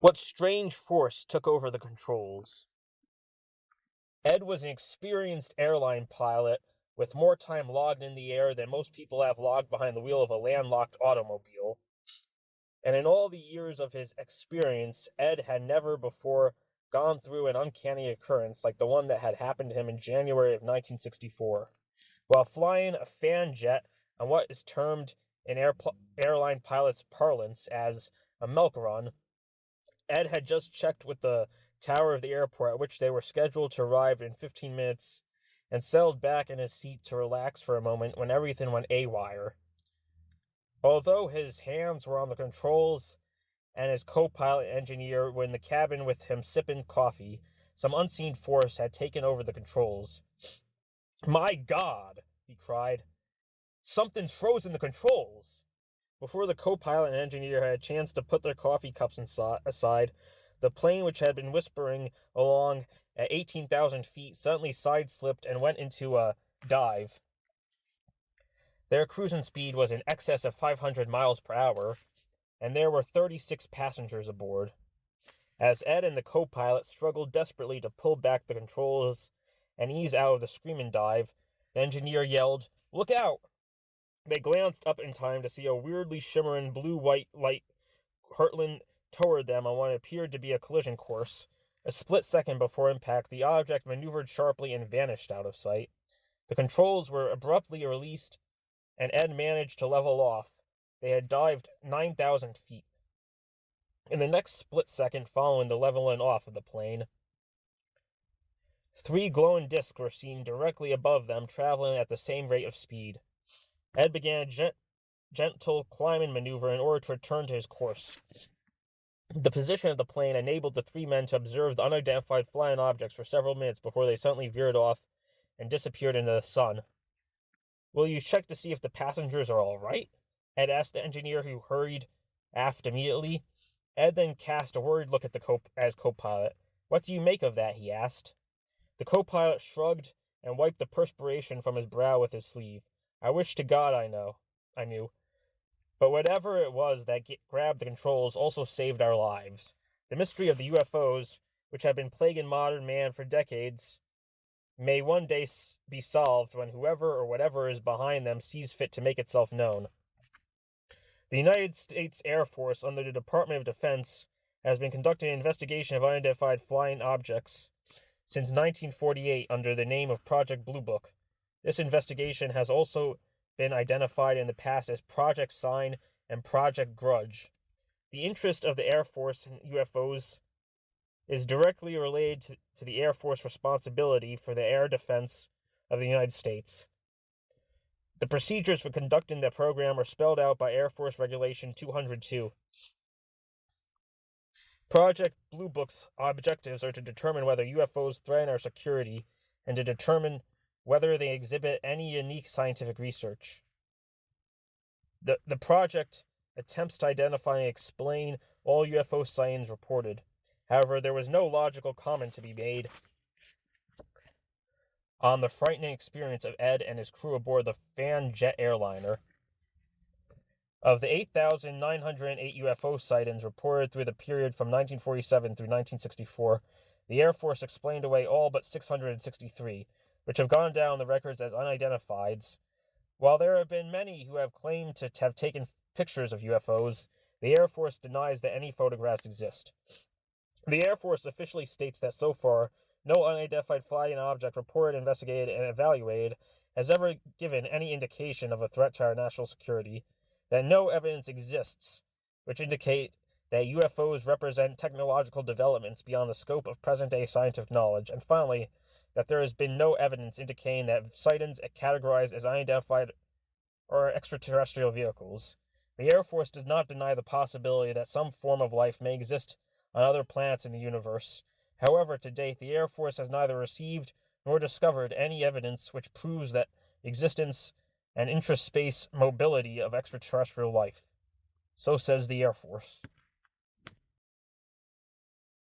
What strange force took over the controls? Ed was an experienced airline pilot with more time logged in the air than most people have logged behind the wheel of a landlocked automobile. And in all the years of his experience, Ed had never before gone through an uncanny occurrence like the one that had happened to him in January of 1964. While flying a fan jet on what is termed in airline pilots' parlance as a milk run, Ed had just checked with the tower of the airport at which they were scheduled to arrive in 15 minutes and settled back in his seat to relax for a moment when everything went awry. Although his hands were on the controls and his co-pilot engineer were in the cabin with him sipping coffee, some unseen force had taken over the controls. "My God!" he cried. "Something's frozen the controls!" Before the co-pilot and engineer had a chance to put their coffee cups aside, the plane, which had been whispering along at 18,000 feet, suddenly side-slipped and went into a dive. Their cruising speed was in excess of 500 miles per hour, and there were 36 passengers aboard. As Ed and the co-pilot struggled desperately to pull back the controls and ease out of the screaming dive, the engineer yelled, "Look out!" They glanced up in time to see a weirdly shimmering blue-white light hurtling toward them on what appeared to be a collision course. A split second before impact, the object maneuvered sharply and vanished out of sight. The controls were abruptly released, and Ed managed to level off. They had dived 9,000 feet. In the next split second following the leveling off of the plane, 3 glowing discs were seen directly above them, traveling at the same rate of speed. Ed began a gentle climbing maneuver in order to return to his course. The position of the plane enabled the 3 men to observe the unidentified flying objects for several minutes before they suddenly veered off and disappeared into the sun. "Will you check to see if the passengers are all right?" Ed asked the engineer, who hurried aft immediately. Ed then cast a worried look at the co-pilot. "What do you make of that?" he asked. The co-pilot shrugged and wiped the perspiration from his brow with his sleeve. "I wish to God I knew. But whatever it was that grabbed the controls also saved our lives. The mystery of the UFOs, which have been plaguing modern man for decades, may one day be solved when whoever or whatever is behind them sees fit to make itself known." The United States Air Force, under the Department of Defense, has been conducting an investigation of unidentified flying objects since 1948 under the name of Project Blue Book. This investigation has also been identified in the past as Project Sign and Project Grudge. The interest of the Air Force in UFOs is directly related to the Air Force responsibility for the air defense of the United States. The procedures for conducting the program are spelled out by Air Force Regulation 202. Project Blue Book's objectives are to determine whether UFOs threaten our security and to determine whether they exhibit any unique scientific research. The project attempts to identify and explain all UFO sightings reported. However, there was no logical comment to be made on the frightening experience of Ed and his crew aboard the fan jet airliner. Of the 8,908 UFO sightings reported through the period from 1947 through 1964, the Air Force explained away all but 663, which have gone down the records as unidentifieds. While there have been many who have claimed to have taken pictures of UFOs, the Air Force denies that any photographs exist. The Air Force officially states that so far, no unidentified flying object reported, investigated, and evaluated has ever given any indication of a threat to our national security, that no evidence exists which indicate that UFOs represent technological developments beyond the scope of present-day scientific knowledge, and finally, that there has been no evidence indicating that sightings categorized as unidentified or extraterrestrial vehicles. The Air Force does not deny the possibility that some form of life may exist on other planets in the universe. However, to date, the Air Force has neither received nor discovered any evidence which proves that existence and intraspace mobility of extraterrestrial life. So says the Air Force.